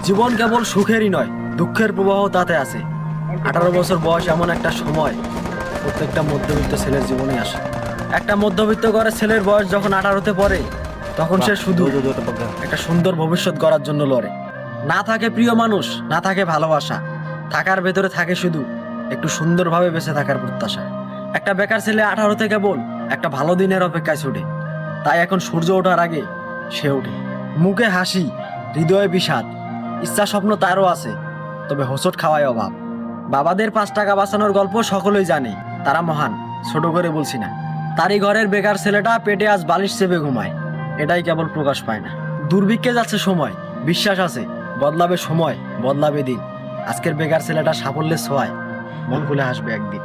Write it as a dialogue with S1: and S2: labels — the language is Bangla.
S1: জীবন কেবল সুখেরই নয়, দুঃখের প্রবাহ তাতে আছে। 18 বছর বয়স এমন একটা সময় প্রত্যেকটা মধ্যবিত্ত ছেলের জীবনে আসে। একটা মধ্যবিত্ত ঘরের ছেলের বয়স যখন 18-তে পড়ে, তখন সে শুধু একটা সুন্দর ভবিষ্যৎ গড়ার জন্য লড়ে। না থাকে প্রিয় মানুষ, না থাকে ভালোবাসা, থাকার ভেতরে থাকে শুধু একটু সুন্দরভাবে বেঁচে থাকার প্রত্যাশা। একটা বেকার ছেলে 18-তে কেবল একটা ভালো দিনের অপেক্ষায় ছুটে। তাই এখন সূর্য ওঠার আগে সে ওঠে। মুখে হাসি, হৃদয়ে বিষাদ, ইচ্ছা স্বপ্ন তারও আছে, তবে হোঁচট খাওয়ায় অভাব। বাবাদের 5 টাকা বাঁচানোর গল্প সকলেই জানে, তারা মহান, ছোট করে বলছি না। তারই ঘরের বেকার ছেলেটা পেটে আজ বালিশ চেপে ঘুমায়, এটাই কেবল প্রকাশ পায় না। দুর্ভিক্ষে যাচ্ছে সময়, বিশ্বাস আছে বদলাবে সময়, বদলাবে দিন। আজকের বেকার ছেলেটা সাফল্যের ছোঁয়ায় মন খুলে হাসবে একদিন।